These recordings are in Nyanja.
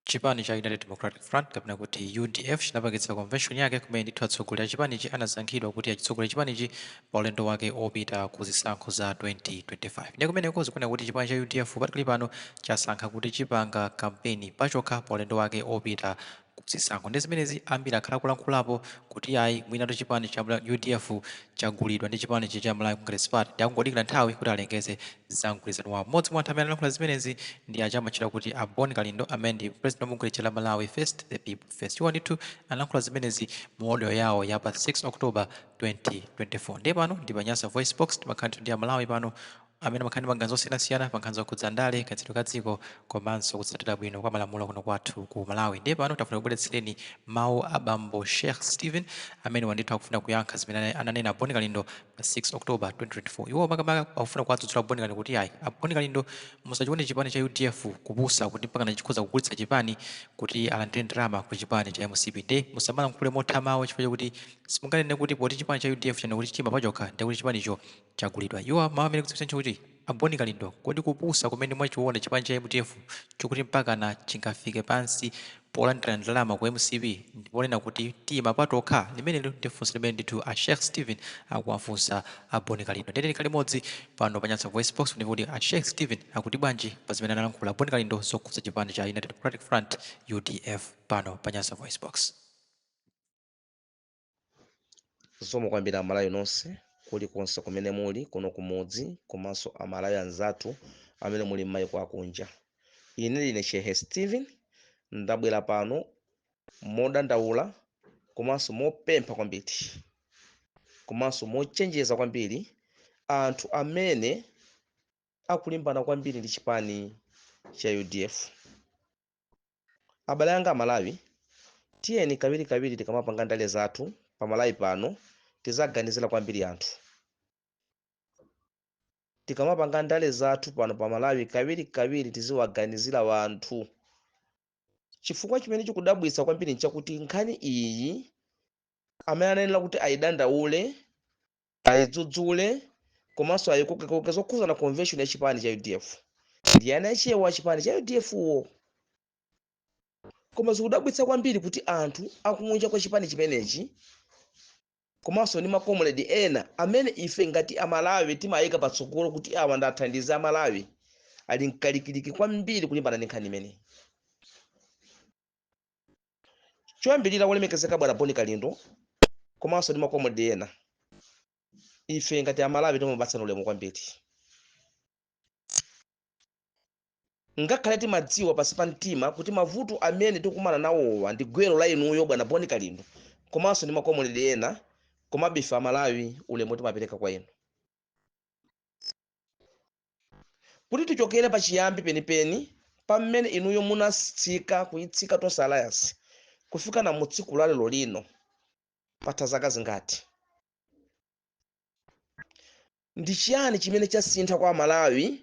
chipani cha United Democratic Front kapena kuti UDF chinapangitsa convention yake kumene ndithu atsogoleri a chipanichi anasankhidwa kuti achitsogolera chipanichi pa ulendo wake opita ku zisankho za 2025. Ndiye kumeneko zikuoneka kuti chipani cha UDF patikali pano chasankha kuti chipanga kampeni pachokha pa ulendo wake opita kuzisankho. Ndi zimenezi ambiri akhala kulankhulapo kuti ayi mwinatu chipani cha UDF chagulidwa ndi chipani cha Malawi Congress Party ndi akungodikira nthawi kuti alengeze zamgwirizano wawo. Mmodzi mwa anthu amene alankhula zimenezi ndi achama chita kuti a Boni Kalindo amene ndi president wamugulu cha Malawi First the People First. Iwo ndithu alankhula zimenezi mu audio yawo ya pa 6 October 2024. Ndiye pano ndi Panyasa Voice Box timakhala ndi Malawi pano amene makhani maganizo osiyanasiyana pa nkhani zokhudza ndale kachitidwe ka dziko komanso kutsatira bwino kwa malamulo kuno kwathu ku Malawi. Ndiye pano tafuna kubweretsereni mawu a Bambo Sheikh Stephen amene wandithu akufuna kuyankha zimene ananena Boni Kalindo pa 6 October 2024. Iwo makamaka akufuna kuwadzudzula Boni Kalindo kuti ayi Boni Kalindo musachione chipani cha UDF kupusa kuti mpaka chikhoza kugulitsa chipani kuti alandire ndalama ku chipani cha MCP. Ndiye musamala nkhule mothamawo chifukwa chakuti simunganene kuti poti chipani cha UDF chane kuti chima pachokha ndiye kuti chipanicho chagulidwa. Iwo mawu amene kudziwitsa kuti a Boni Kalindo kodi kupusa kumene mwachiona chipani cha UDF chokuti mpaka na chingafike pansi polandira ndalama ku MCP ndiponena kuti tima patokha limene ndi funso limene ndithu a Sheikh Stephen akuwafunsa a Boni Kalindo. Ndene likali modzi pano Panyasa Voice Box ndipo kuti a Sheikh Stephen akuti bwanji pa zimene analankhula Boni Kalindo zokhudza chipani cha United Democratic Front UDF pano Panyasa Voice Box. Zomwe kwambiri Amalawi nonse kulikonse kumene muli kuno kumudzi komanso Amalawi anzathu amene muli m'mayiko akunja. Ine Sheikh Stephen ndabwera pano modandaula komanso mopempha kwambiri komanso mochenjeza kwambiri anthu amene akulimbana kwambiri ndi chipani cha UDF. Abale anga Amalawi, tiyeni kawirikawiri tikamapanga ndale zathu pa Malawi pano tizaganizira kwambiri anthu. Tikamapanga ndale zathu pano pa Malawi kawirikawiri tiziwaganizira wanthu. Chifukwa chimene chikudabwitsa kwambiri nchakuti nkhani iyi amene ananena kuti ayidandaule, ayidzudzule komanso ayikokekoke zokhuzana convention ya chipani cha UDF ndi ana achewa chipani cha UDF wo. Koma zikudabwitsa kwambiri kuti anthu akunja kwa chipani chimenechi komanso ndi makomrade ena amene ife ngati Amalawi timayika patsogolo kuti awa ndathandiza Amalawi ali mkalikiliki kwambiri kulimbana ndi nkhani imeneyi. Choyambirira wolemekezeka bwana Boni Kalindo komanso ndi makomrade ena ife ngati Amalawi timupatsana ulemu kwambiri. Ngakhale timadziwa pansi pa mtima kuti mavuto amene tikumana nawowa ndi gwero la inuyo bwana Boni Kalindo komanso ndi makomrade ena, komabe ife Amalawi ulemu timapereka kwa inu. Kuti tichokere pa chiyambi penipeni pamene inuyo munatsika kuyitsika tonse alliance kufika na mu tsiku la lero lino patha zaka zingati. Ndi chiyani chimene chasintha kwa Amalawi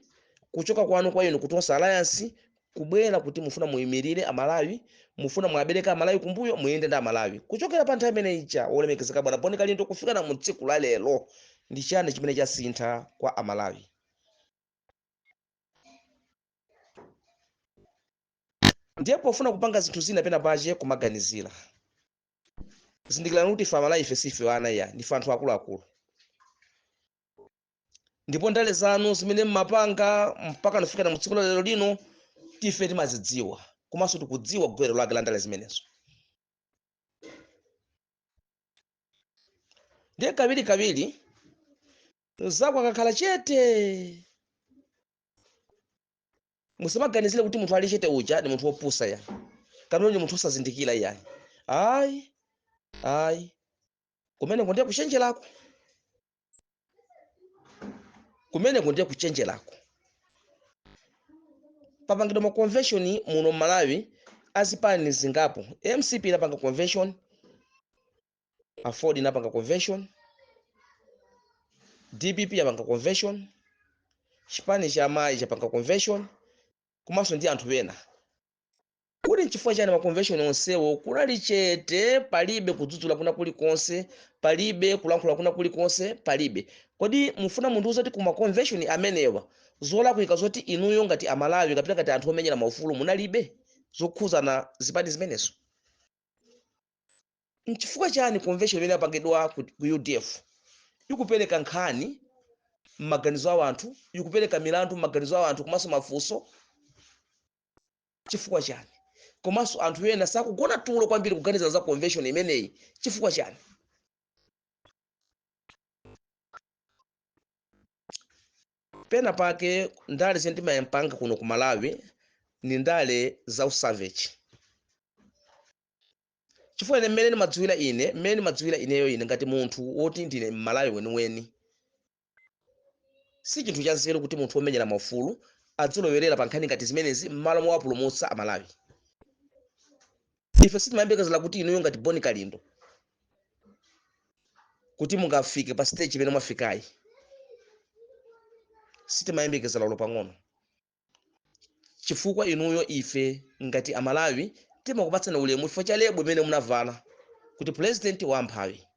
kuchoka kwanu kwa inu kutonsa alliance kubwera kuti mufuna muyimirire Amalawi, mufuna muabereka Amalawi kumbuyo muyende ndi Amalawi kuchokera pa nthawi imene ija wolemekezeka bwana Boni Kalindo kufika na mu tsiku la lero? Ndi chiyani chimene chasintha kwa Amalawi? Ndiye pofuna kupanga zinthu zina pena pache kumaganizira. Zindikirani kuti ife Amalawi ife sife wana ya ndife anthu akuluakulu. Ndipo ndale zanu zimene mmapanga mpaka nafika na mu tsiku la lero lino tife timazidziwa komanso tikudziwa gwero lake la ndale zimenezo. Ndiye kawirikawiri zako akakhala chete musamaganizire kuti munthu ali chete uja ndi munthu wopusa ya kapena ndi munthu osazindikira yani. Ayi kumene ndiye kuchenjerako, kumene ndiye kuchenjerako. Papangidwa ma convention muno Malawi azipani zingapo. MCP inapanga convention, Afford inapanga convention, DPP yapanga convention, chipani cha Mai chapanga convention, komanso ndi anthu ena. Kuti nchifukwa chani ma convention onsewo kunali chete, palibe kudzudzula kuna kulikonse, palibe kulankhula kuna kulikonse, palibe. Kodi mufuna munthu uzati kuma convention amenewa zolakwika zoti inuyo ngati Amalawi kapita ngati anthu omenyera maufulu munalibe? zokhuzana zipani zimenezo. Nchifukwa chani convention imene yapangidwa ku UDF ikupereka nkhani m'maganizo a anthu, ikupereka milandu m'maganizo a anthu komanso mafunso? Chifukwa chani? Komanso anthu ena sakugona tulo kwambiri kuganiza za convention imeneyi. Chifukwa chani? Pena pake ndale zimene timayempanga kuno ku Malawi ni ndale za usavage. Chifukwa ine mmene ndimadziwira ineyo ine ngati munthu woti ndine Malawi weniweni, si chinthu cha nzeru kuti munthu womenyera maufulu adzilowerera pa nkhani ngati zimenezi m'malo mowapulumutsa Amalawi. Ife sitimayembekezera kuti inuyo ngati Boni Kalindo kuti mungafike pa stage imene mwafikayi. Sitimayembekezera ulo pang'ono. Chifukwa inuyo ife ngati Amalawi timakupatsani ulemu chifukwa cha lebo imene munavala kuti president wa amphawi.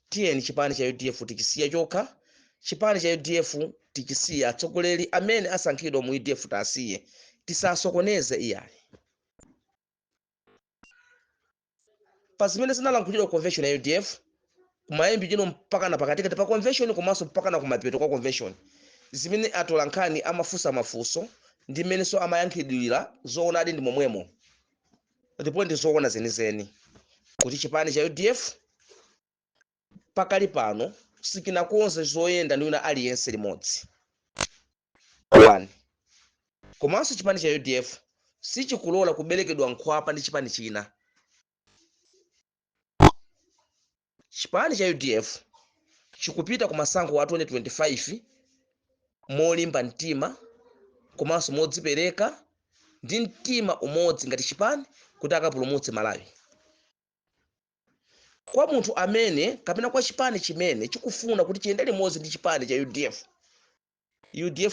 Tiyeni chipani cha UDF tichisiya chokha, chipani cha UDF tichisiya atsogoleri amene asankhidwa mu UDF tasiye, tisasokoneze iyayi. Pa zimene zinalankhulidwa convention ya UDF kumayembi chino mpaka na pakatikati pa convention komanso mpaka na kumapeto kwa convention, zimene atola nkhani amafunsa mafunso ndi mmenenso amayankhidwira zoonadi ndi momwemo, ndipo ndi zoona zenizeni kuti chipani cha UDF pakali pano sikinakonze zoyenda ndi wina aliyense limodzi. 1. Komanso chipani cha UDF sichikulola kuberekedwa nkhwapa ndi chipani china. Chipani cha UDF chikupita ku masankho a 2025 molimba mtima komanso modzipereka ndi mtima umodzi ngati chipani kuti akapulumutse Malawi. Kwa munthu amene kapena kwa chipani chimene chikufuna kuti chiyende limodzi ndi chipani cha UDF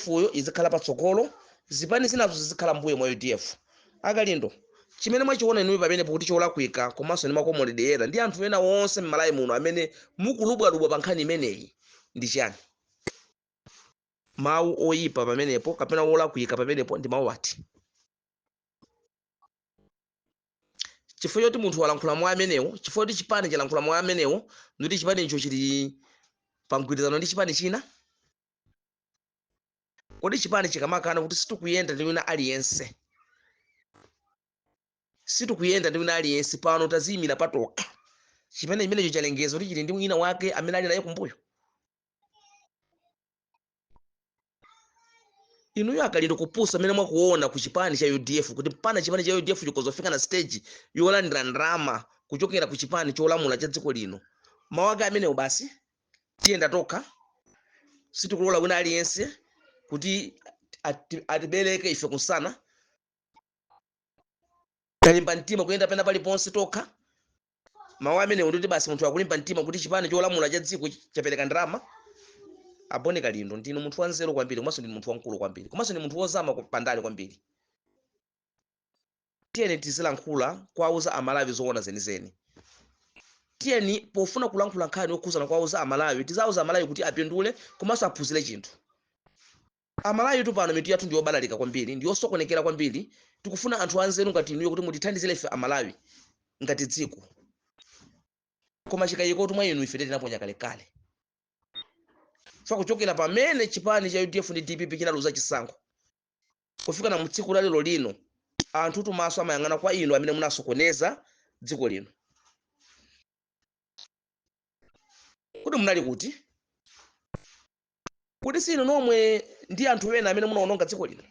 uyo izikhala patsogolo, zipani zinazo zizikhala mbuyo mwa UDF. Akalindo chimene mwachiona inuyo pamene kuti cholakwika komanso ndi makomoledi ena ndi anthu ena onse m'Malawi muno amene mukulubwadubwa pa nkhani imeneyi ndi chani? Mawu oyipa pamenepo kapena wolakwika pamenepo ndi mawu ati? Chifukwa choti munthu walankhula mwa amenewo, chifukwa choti chipani chalankhula mwa amenewo, ndikuti chipani icho chili pa mgwirizano ndi chipani china? Kodi chipani chikamakana kuti sitikuyenda ndi wina aliyense, pano taziyimira patokha, chipani imenecho chalengeza kuti chili ndi wina wake amene ali naye kumbuyo? Inuyo Akalindo kupusa amene mwakuona ku chipani cha UDF kuti mpana chipani cha UDF chikozofika na stage yolandira ndrama kuchokera ku chipani cholamula cha dziko lino, mawaka amenewo basi tiyenda tokha, sitikulola wina aliyense kuti atibereke ife kusana, talimba mtima kuyenda pena paliponse tokha. Mawu amenewo ndikuti basi munthu akulimba mtima kuti chipani cholamula cha dziko chapereka ndrama. Abone Kalindo ndinu munthu wanzeru kwambiri komanso ndinu munthu wankulu kwambiri komanso ndi munthu wozama kupandali kwambiri. Tiyeni tizilankhula kwauza Amalawi zoona zenizeni. Tiyeni pofuna kulankhula nkhani yokhuzana kwauza Amalawi tizauza Amalawi kuti apindule komanso aphunzire chinthu. Amalawi tu pano mitu yathu ndi yobalalika kwambiri, ndi yosokonekera kwambiri. Tikufuna anthu anzeru ngati inuyo kuti mutithandizire ife Amalawi ngati dziko. Koma chikayiko tumwa inu ife tinaponya kalekale. Kuchokera pamene chipani cha UDF ndi DPP chinaluza chisankho kufika na mtsiku la lero lino, anthu tumaso amayang'ana kwa inu amene munasokoneza dziko lino. Kuti munali kuti? Kuti si inu nomwe ndi anthu ena amene munaononga dziko lino?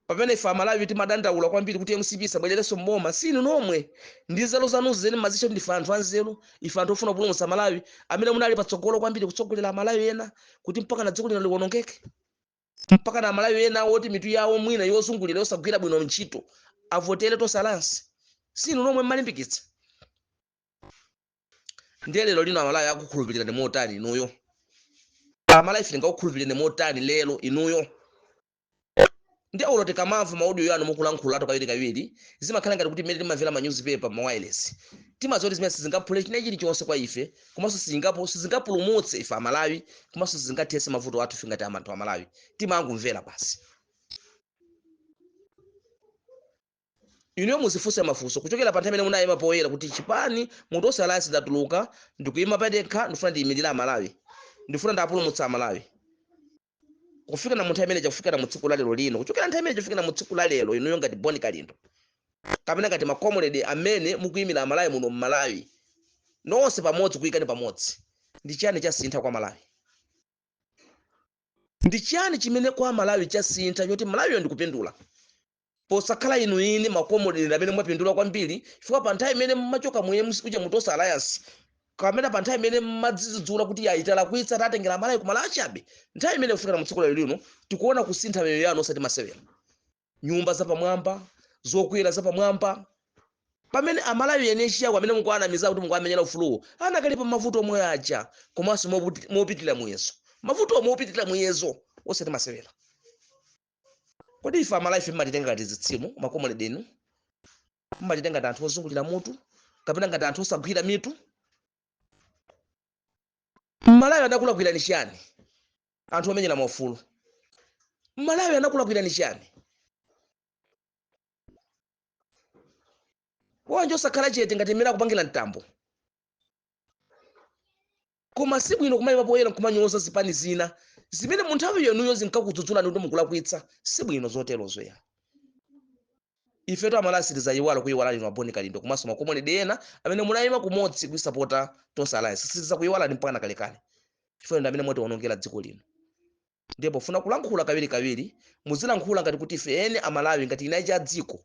Pamene ife Amalawi timadandaula kwambiri kuti MCP sabwererenso mboma, si inu nomwe ndi nzeru zanuzo zene mazicho ndife anthu anzeru, ife anthu ofuna kupulumutsa Malawi amene munali patsogolo kwambiri kutsogolera Amalawi ena kuti mpaka na dziko lino liwonongeke, mpaka na Amalawi ena woti mitu yawo mwina yozungulira yosagwira bwino ntchito avotere tosalansi. Si inu nomwe mmalimbikitsa. Ndiye lero lino Amalawi akukhulupirira ndi motani inuyo? Amalawi ife ngakukhulupirira ndi motani lero inuyo? Ndi aulo tikamamva maudio yanu mukulankhula kawiri zimakhala ngati kuti mmene timamvera ma newspaper ma wireless. Timazoti zimene sizingaphule chilichonse kwa ife, komanso sizingapulumutse ife Amalawi, komanso sizingathetse mavuto athu ife ngati anthu Amalawi. Timangomvera basi. iniyo muzifunse mafunso kuchokera pa nthawi imene munayima poyera kuti chipani Mutosi Alliance datuluka ndikuyima padekha ndifuna ndiyimirira Amalawi ndifuna ndapulumutsa Amalawi kufika na munthawi imene chakufika mu tsiku la lero lino kuchokera nthawi imene chafika mu tsiku la lero inuyo ngati Boni Kalindo kapena ngati makomrade amene mukuyimira Amalawi muno m'Malawi nonse pamodzi kuyikani pamodzi ndi chiyani chasintha kwa Malawi? Ndi chiyani chimene kwa Malawi chasintha choti Malawi ndikupindula posakhala inu ine makomrade amene mwapindula kwambiri chifukwa pa nthawi imene mmachoka kuja Mutosi Alliance kamene pa nthawi imene mmadzidzula kuti yaitala kuitsa tatengera Amalawi ku Malawi chabe nthawi imene kufika mu tsiku la lero tikuona kusintha miyoyo yanu osati masewera nyumba zapamwamba zokwera zapamwamba pamene Amalawi yeneshi yawo amene mukuanamiza kuti mukuamenyera ufuluwo anakali pa mavuto omwe aja komanso mopitira muyezo mavuto mopitira muyezo osati masewera. Kodi ife Amalawi mmatitenga ngati zitsimu makomrade enu mmatitenga ngati anthu ozungulira mutu kapena ngati anthu osagwira mitu? Malawi anakulakwira ni chiyani anthu amenyera maufulu? Malawi anakulakwira ni chiyani? Wanje osakhala chete ngati mmene akupangira mtambo koma siku ino kumayima poyera kumanyoza zipani zina zimene mu nthawi yenuyo zinkakudzudzulani kuti mukulakwitsa siku ino zoterozo ya ife to Amalawi sitizayiwala kuyiwala inu Boni Kalindo komanso makomrade ena amene munayima kumodzi kuisapota Mutosi Alliance sitizakuyiwala ndi mpaka kalekale chifukwa ndi amene mwatiwonongera dziko lino. Ndipo funa kulankhula kawiri muzilankhula ngati kuti ife ene Amalawi ngati inayi cha dziko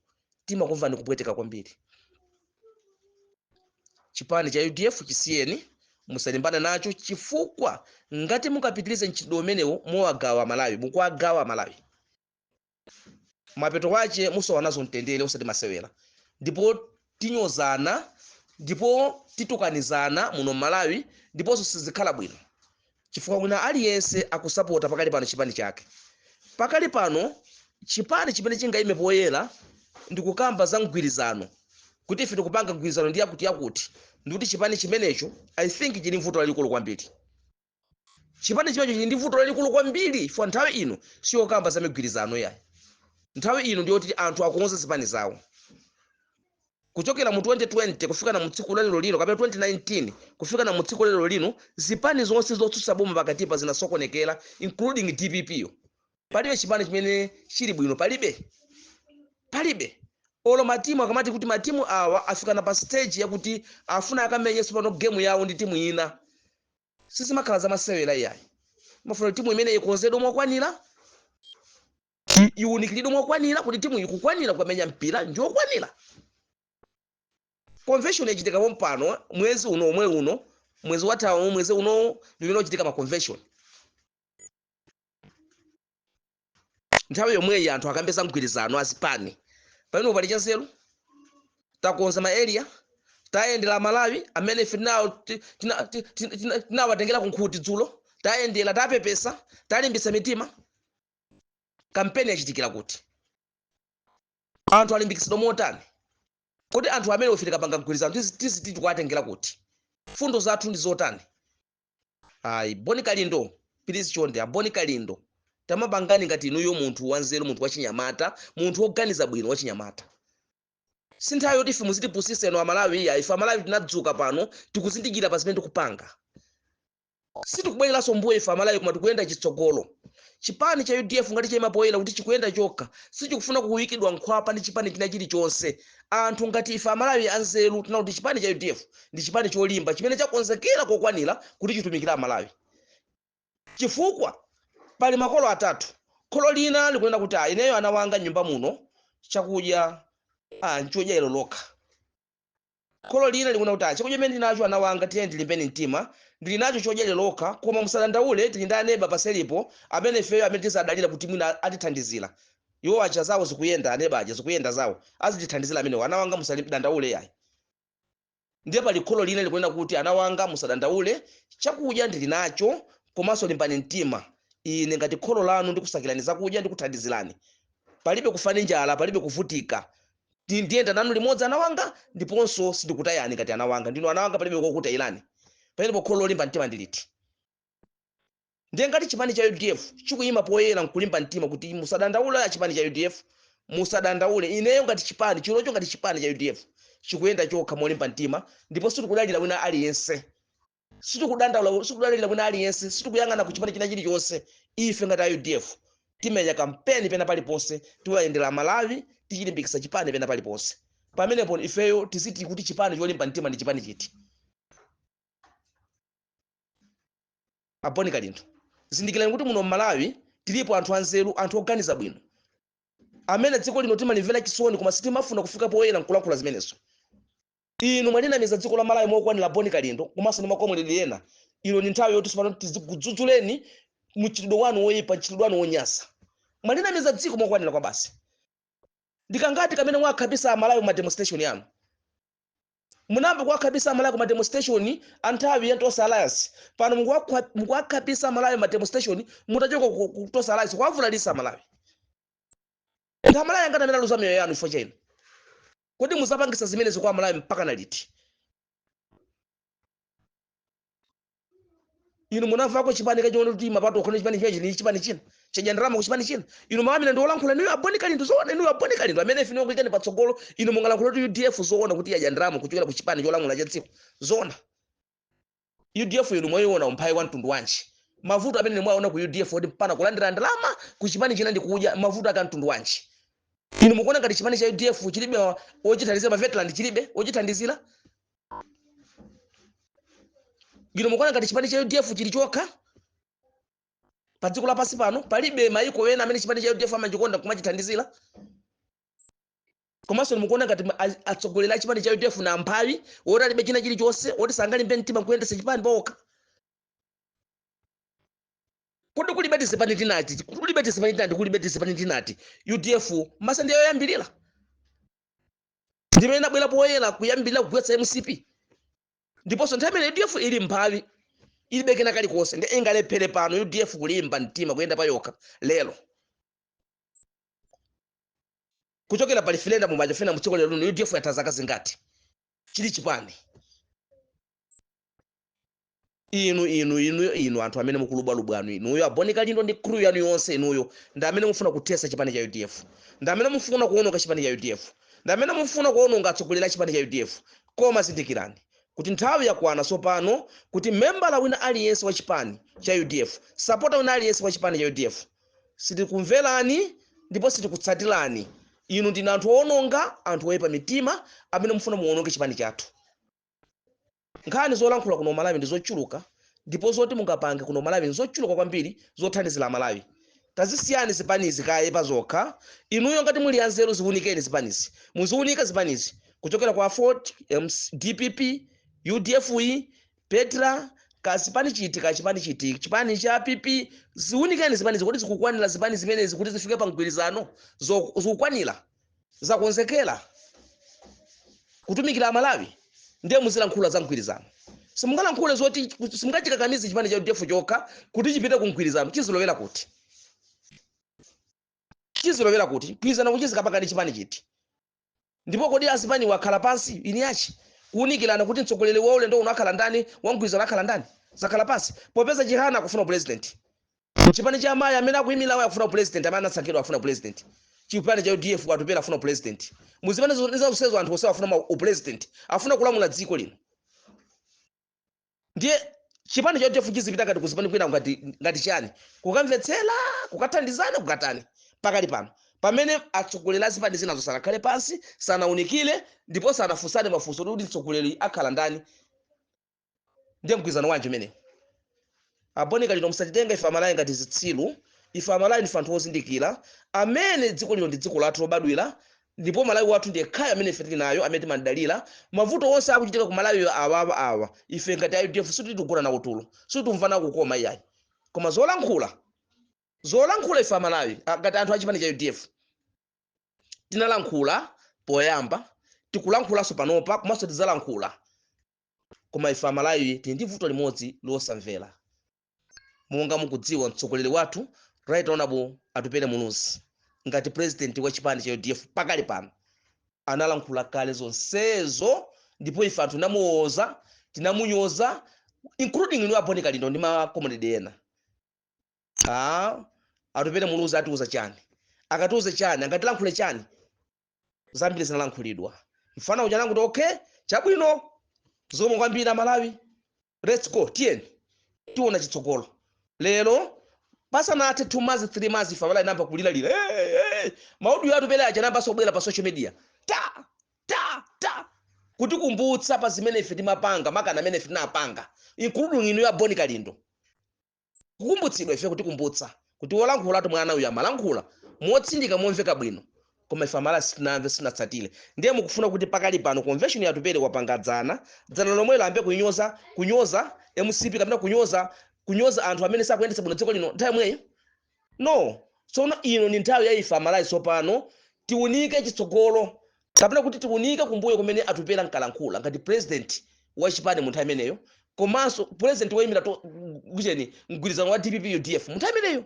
timakumvani kupweteka kwambiri. Chipani cha UDF chisiyeni musalimbana nacho chifukwa ngati mukapitilize ntchito umenewo mowagawa Malawi mukuagawa Malawi mapeto wache musowanazo mtendere osati masewera ndipo tinyozana ndipo titukanizana muno Malawi ndiponso sizikhala bwino chifukwa kuna aliyense akusapota pakali pano chipani chake. Pakali pano chipani chimene chingayime poyera ndikukamba za mgwirizano kuti ife tikupanga mgwirizano ndi yakuti ndikuti chipani chimenecho I think chili mvuto lalikulu kwambiri. Chipani chimenecho chili ndi mvuto lalikulu kwambiri for nthawi ino siyo kamba za migwirizano yayi. Nthawi ino ndiyoti anthu akukonza zipani zawo kuchokera mu 2020 kufika na mu tsiku lero lino kapena 2019 kufika na mu tsiku lero lino zipani zonse zotsutsa boma pakatipa zinasokonekera including DPP yo. Palibe chipani chimene chili bwino palibe olo matimu akamati kuti matimu awa afika na pa stage yakuti afuna akamenya pano game yawo ndi timu ina sisi makhala za masewera yayi mafuna timu imene ikonzedwa mokwanira iwunikiridwe mokwanira kuti timu ikukwanira kumenya mpira njo kwanira. Convention yachitika pompano mwezi uno mwezi watawo mwezi uno ndino chitika ma convention nthawi yomwe anthu akambeza mgwirizano azipani pano pali chanzeru takonza ma area tayendera Malawi amene ife nawo tinawatengera kunkhuti dzulo tayendera tapepesa talimbisa mitima kampeni yachitikira kuti anthu alimbikisidwa motani kuti anthu amene ofika panga mgwirizano tiziti kuatengera kuti fundo zathu ndi zotani. Ayi Boni Kalindo please chonde Boni Kalindo tamabangani ngati inuyo munthu wanzeru munthu wachinyamata munthu woganiza bwino wachinyamata sinthayo yoti ife muzitipusisa eno Amalawi ya ife Amalawi tinadzuka pano tikuzindikira pa zimene tikupanga sitikubwereranso mbuyo ife Amalawi koma tikuyenda chitsogolo. Chipani cha UDF ngati chayima poyera kuti chikuyenda chokha sichikufuna kuyikidwa nkhwapa ndi chipani china chilichonse. Anthu ngati ife Amalawi anzeru tinakuti chipani cha UDF ndi chipani cholimba chimene chakonzekera kokwanira kuti chitumikira Amalawi chifukwa pali makolo atatu. Kholo lina likunena kuti ineyo ana wanga nyumba muno chakudya nchodya ilo lokha. Kholo lina likunena kuti chakudya imene ndinacho ana wanga tiye ndilimbeni mtima ndili nacho chodya ilo lokha koma musadandaule tili ndi aneba paselipo amene ifeyo amene tizadalira kuti mwina atithandizira. Iwo acha zawo zikuyenda aneba aja zikuyenda zawo azitithandizira amene ana wanga musadandaule yayi. Ndiye pali kholo lina likunena kuti ana wanga musadandaule chakudya ndili nacho komanso limbani mtima ine ngati kholo lanu ndikusakirani zakudya ndikuthandizirani palibe kufani njala palibe kuvutika ndiyenda nanu limodzi ana wanga ndiponso sindikutayani ngati ana wanga ndino ana wanga palibe kokutayirani palibe kholo limba mtima ndiliti. Ndiye ngati chipani cha UDF chikuyima poyera nkulimba mtima kuti musadandaula chipani cha UDF musadandaule ineyo ngati chipani chilocho ngati chipani cha UDF chikuyenda chokha molimba mtima ndipo sitikudalira wina aliyense sitikudalira wina aliyense sitikuyang'ana ku chipani china chilichonse ife ngati a UDF timenya kampeni pena paliponse tiwayendera Malawi tichilimbikitsa chipani pena paliponse pamenepo ifeyo tiziti kuti chipani cholimba mtima ndi chipani chiti Aboni Kalinto zindikirani kuti muno Malawi tilipo anthu anzeru anthu oganiza bwino amene dziko lino timalimvera chisoni koma sitimafuna kufika poyera nkulankhula zimenezo inu mwalinamiza dziko la Malawi mokwanira Aboni Kalinto komanso ndi makomwedwe ena ilo ni nthawi yoti sipano tizikudzudzuleni mchitidwe wanu woyipa mchitidwe wanu wonyasa mwalinamiza dziko mokwanira kwa basi ndikangati kamene mwakhabisa Malawi ma demonstration yanu munambe kwakhabisa Malawi ma demonstration anthawi ya Tosa Alliance pano mukwakhabisa Malawi ma demonstration mutachoka ku Tosa Alliance kwavulalisa Malawi Malawi angatamira luza miyoyo yanu ifo chenu kodi muzapangisa zimenezo kwa Malawi mpaka na liti inu munavako chipani kachono kuti mapato okhono chipani china chajandarama ku chipani china inu mawamina ndi olankhula niyo Aboni Kalinto zoona niyo Aboni Kalinto amene ifino kulikani patsogolo inu mungalankhula kuti UDF zoona kuti yajandarama kuchokera ku chipani cholamula cha dziko zoona UDF inu mwayiona umphayi wa mtundu wanji mavuto amene mwaona ku UDF oti mpana kulandira ndalama ku chipani china ndi kudya mavuto aka mtundu wanji inu mukuona ngati chipani cha UDF chilibe ochithandizira ma veteran chilibe ochithandizira inu mukuona ngati chipani cha UDF chilichoka pa dziko lapansi pano palibe mayiko ena amene chipani cha UDF amachikonda kumachithandizira komanso mukuona ngati atsogoleri a chipani cha UDF na amphawi oti alibe china chilichonse oti sangalimbe mtima kuyendetsa chipani pawokha kodi kulibe zipani tinati kulibe zipani tinati UDF masa ndiyo yoyambirira ndimene nabwera poyera kuyambirira kugwetsa MCP ndiponso nthawi imene UDF ili mphawi ilibe kena kalikonse ndi ingalephere pano UDF kulimba mtima kuyenda payokha lero kuchokera pa referendum mumachafena mu dziko lero UDF yatha zaka zingati chili chipani inu anthu amene mukulubwalubwanu inuyo Aboni Kalinto ndi crew yanu yonse inuyo ndi amene mufuna kutesa chipani cha UDF ndi amene mufuna kuononga chipani cha UDF ndi amene mufuna kuononga atsogoleri a chipani cha UDF koma zindikirani kuti nthawi yakwana sopano kuti membala wina aliyense wa chipani cha UDF supporta wina aliyense wa chipani cha UDF sitikumverani ndipo sitikutsatirani inu ndina anthu oononga anthu oyipa mitima amene mufuna muononge chipani chathu nkhani zolankhula kuno Malawi ndi zochuluka ndipo zoti mungapange kuno Malawi ndi zochuluka kwambiri zothandizira Malawi tazisiyani zipanizi kaye pazokha inuyo ngati muli anzeru ziunikeni zipanizi muziunika zipanizi kuchokera kwa Fort DPP UDF Petra kasipani chiti kachipani chiti chipani cha PP ziunikeni zipanizi kuti zikukwanira zipani zimenezi kuti zifike pa mgwirizano zikukwanira zakonzekera kutumikira Malawi ndiye muzilankhula za mgwirizano simungalankhule zoti simungachikakamize chipani cha UDF chokha kuti chipite ku mgwirizano chizilowera kuti kwizana kuchizika pakati chipani chiti ndipo kodi azipani wakhala pansi ini yachi kuunikirana kuti mtsogoleri wa ulendo unakhala ndani wamgwirizano akhala ndani zakhala pansi popeza Chihana akufuna president chipani cha amayi amene akuyimira awo akufuna president amene anasankhidwa akufuna president chipani cha UDF atupera afuna president muzipane zonsezo anthu onse afuna president afuna kulamula dziko lino ndiye chipani cha UDF chizipita ngati kuzipani kwina ngati chani kukamvetsera kukathandizana kukatani pakali pano pamene atsogoleri a zipani zinazo sanakhale pansi sanaunikire ndipo sanafunsane mafunso kuti mtsogoleri akhala ndani ndiye mgwirizano wanji umene Aboni Kalinto musatitenga ife Amalawi ngati zitsilu ife Amalawi ndi anthu ozindikira amene dziko lino ndi dziko lathu lobadwira ndipo Malawi wathu ndiye khaya amene ife tili nayo amene timadalira mavuto onse akuchitika ku Malawi awa ife ngati a UDF sititugona na utulo situmvana kukoma iyayi koma zolankhula ife Amalawi ngati anthu achipani cha UDF tinalankhula poyamba tikulankhulaso panopa komanso tidzalankhula koma ife Amalawi tili ndi vuto limodzi losamvera monga mukudziwa mtsogoleri wathu Right Honorable Atupele Munuzi ngati president wa chipani cha UDF pakali pano analankhula kale zonsezo ndipo ife anthu tinamunyoza including inu Aboni Kalinto ndi makomodede ena Atupele Munuzi atiuza chani akatiuze chani, angatilankhule chani. Zambiri zinalankhulidwa. Mfana uja nangu okay, chabwino zomwe kwambiri Malawi, let's go, tiyeni tiona chitsogolo. Lero pasanathe 2 months 3 months ifa wala inamba kulira maudio atupele aja namba sobwera pa social media ta kuti kumbutsa pa zimene ife timapanga makana amene ife tinapanga including inu ya Boni Kalindo. Kukumbutsidwa ife kuti kumbutsa kuti wolankhula tu mwana uyu amalankhula motsindika momveka bwino, koma ife amala sitinamve sinatsatile. Ndiye mukufuna kuti pakali pano convention yatupele wapangadzana dzana lomwelo ambe kunyoza MCP kapena kunyoza anthu amene sakuyendetsa bwino dziko lino nthawi mweyo. No, so ino ni nthawi ya ife amalawi sopano tiunike chitsogolo kapena kuti tiunike kumbuyo kumene atupela nkalankhula ngati president wa chipani mu nthawi imeneyo, komanso president woyimira kucheni mgwirizano wa DPP UDF mu nthawi imeneyo,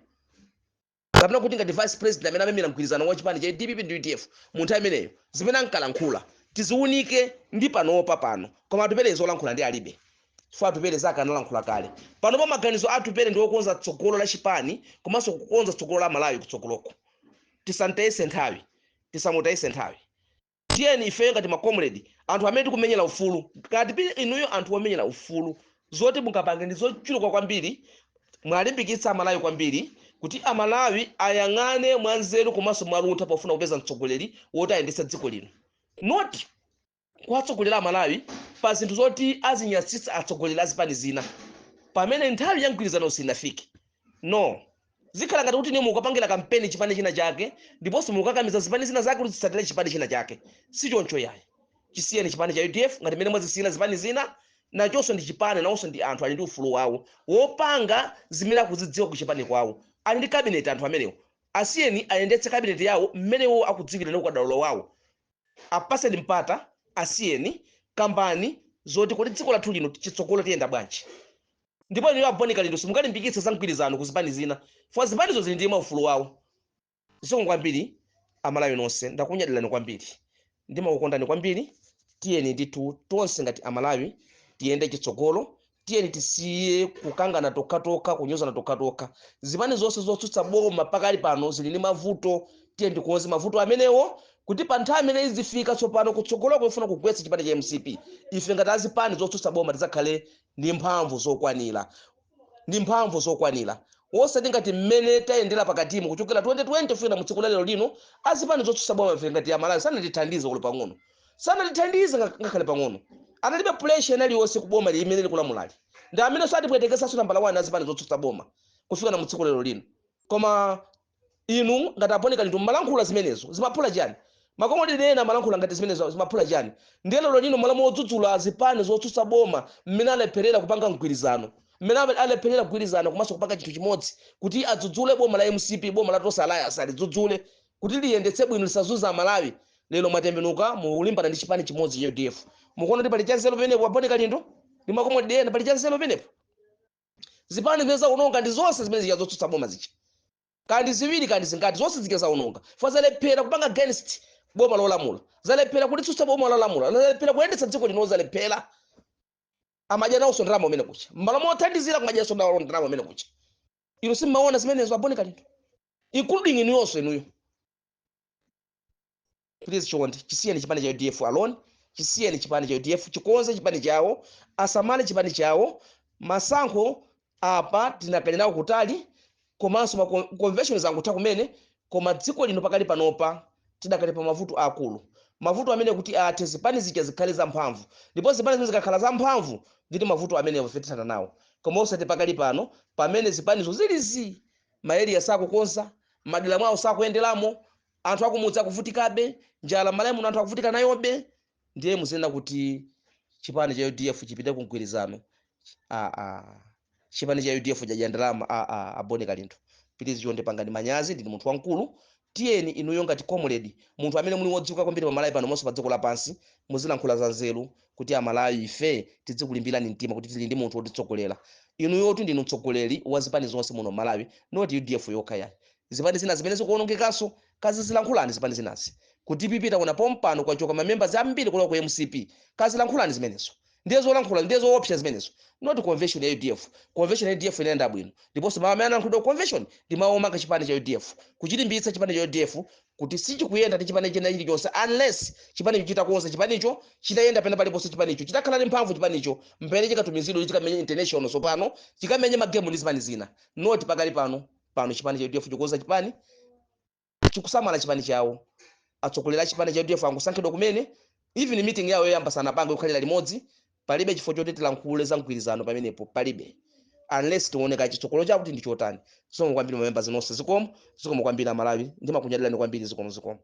kapena kuti ngati vice president amene amemera mgwirizano wa chipani cha DPP ndi UDF mu nthawi imeneyo, zimene ankalankhula tiziunike ndi panopa pano. Koma atupele zolankhula ndi alibe chifukwa atupele zakanalankhula kale. Panopa maganizo atupele ndi okonza tsogolo la chipani komanso kukonza tsogolo la Malawi kutsogoloko. Tisantayise nthawi, tisamutayise nthawi. Tiyeni ife ngati makomrade anthu amene tikumenyera ufulu kati pili inuyo anthu omenyera ufulu zoti mungapange ndi zochuluka kwambiri, mwalimbikitsa Amalawi kwambiri kuti Amalawi ayang'ane mwanzeru komanso mwaluntha pofuna kupeza mtsogoleri woti ayendetsa dziko lino, not kuwatsogolera Amalawi pa zinthu zoti azinyatsitsa atsogoleri azipani zina pamene nthawi ya mgwirizano sinafike. No, zikhala ngati kuti niyo mukapangira kampeni chipani china chake ndiponso mukakamiza zipani zina zake kuti zitsatire chipani china chake. Si choncho yayi. Chisiyeni chipani cha UDF ngati mene mwazisiyira zipani zina, nachonso ndi chipani nawonso ndi anthu ali ndi ufulu wawo wopanga zimene akuzidziwa ku chipani kwawo. Ali ndi cabinet anthu amenewo. Asiyeni ayendetse cabinet yawo mmenewo akudziwira ndi ukadaulo wawo. Apaseni mpata, asiyeni kambani zoti kuti dziko lathu lino chitsogolo tiyenda bwanji. Ndipo inu ya Boni Kalindo simukalimbikitsa za mgwirizano ku zipani zina fwa zipanizo zili ndi maufulu wawo. Ziko kwambiri Amalawi nonse ndakunyadirani kwambiri, ndimakukondani kwambiri. Tiyeni nditu tonse ngati Amalawi tiyende chitsogolo, tiyeni tisiye kukangana tokatoka, kunyozana tokatoka. Zipani zonse zotsutsa boma pakali pano zili ndi mavuto, tiyeni tikonze mavuto amenewo kuti pa nthawi imene izifika tsopano kutsogolo kufuna kugwetsa chipani cha MCP ife ngati azipani zotsutsa boma tizakhale ndi mphamvu zokwanira. Osati ngati mmene tayendera pakatimu kuchokera 2020 kufika mu tsiku lero lino azipani zotsutsa boma ife ngati Amalawi sanatithandize kuli pang'ono, sanatithandize ngakhale pang'ono. Analibe pressure iliyonse kuboma limene likulamulali. Ndi amene satipwetekesanso nambala 1 azipani zotsutsa boma kufika na mu tsiku lero lino. Koma inu ngati Boni Kalindo malankhula zimenezo zimaphula chani? Makomrade ena malankhula ngati zimenezo zimaphula chani? Ndiye lero lino malamulo odzudzula azipani zotsutsa boma mmene alepherera kupanga mgwirizano, mmene alepherera kugwirizana komanso kupanga chinthu chimodzi kuti adzudzule boma la MCP, boma la Tosa Alliance alidzudzule kuti liyendetse bwino lisazunza Amalawi. Lero mwatembenuka mulimbana ndi chipani chimodzi cha UDF. Mukuona kuti pali chanzelo penepo Boni Kalindo ndi makomrade ena pali chanzelo penepo. Zipani zimene zaononga ndi zonse zimene zichazotsutsa boma zichi. Kandi ziwiri kandi zingati zonse zikeza unonga fwa zalephera kupanga against boma lolamula, zalephera kulitsutsa boma lolamula, zalephera kuyendetsa dziko lino, zalephera amadya nawonso ndalama amene kucha malamulo othandizira kumadyanso ndalama amene kucha. Inu simmaona zimenezo Boni Kalindo including inu yonso inuyo. Please chonde chisiyeni chipani cha UDF alone, chisiyeni chipani cha UDF chikonze chipani chawo, asamale chipani chawo. Masankho apa tinakali nawo kutali komanso ma convention zangutha kumene, koma dziko lino pakali panopa tidakali pa mavuto akulu, mavuto amene kuti athe zipani zija zikhale za mphamvu, ndipo zipani zimene zikakhala za mphamvu nditi mavuto amene wafetana nawo. Koma osati pakali pano pamene zipanizo zilizi maeriya sakukonza, madera mwawo sakuyenderamo, anthu akumudzi akuvutikabe, njala Malawi muno anthu akuvutika nayobe. Ndiye muzinena kuti chipani cha UDF chipite kumgwirizano. Chipani cha UDF chaja ndalama. Boni Kalindo please chonde pangani manyazi, ndini munthu wankulu. Tiyeni inuyo ngati comrade, munthu amene muli wodziwika kwambiri pa Malawi pano monso pa dziko lapansi, muzilankhula za nzeru kuti Amalawi ife tidzikulimbirani mtima kuti tili ndi munthu wotitsogolera. Inuyo kuti ndinu mtsogoleri wa zipani zonse muno Malawi, not UDF yokha yayi. Zipani zina zimene zikuonongekanso kazizilankhulani zipani zinazi. Kuti DPP taona pompano kwachoka ma members ambiri kulowa ku MCP, kazilankhulani zimenezo. ndiye zolankhula ndiye zoopsa zimenezo, not convention ya UDF. Convention ya UDF inaenda bwino, ndiponso mawu amene anayankhulidwa convention ndi mawu omanga chipani cha UDF, kuchilimbitsa chipani cha UDF kuti sichikuyenda ndi chipani china chilichonse unless chipanicho chitakonza chipanicho chitayenda pena paliponse chipanicho chitakhala ndi mphamvu chipanicho mpene chikatumizidwa chikamenye international sopano chikamenye magemu ndi zipani zina, not pakali pano chipani cha UDF chikukonza chipani chikusamala chipani chawo. Atsogoleri a chipani cha UDF angosankhidwa kumene, even meeting yawo yoyamba sanapange kukhalira limodzi, palibe chifukwa choti tilankhule za mgwirizano pamenepo, palibe unless tioneka chitsogolo chakuti ndi chotani. Zikomo kwambiri mamembers nonse, zikomo kwambiri Amalawi, ndimakunyadirani kwambiri zikomo.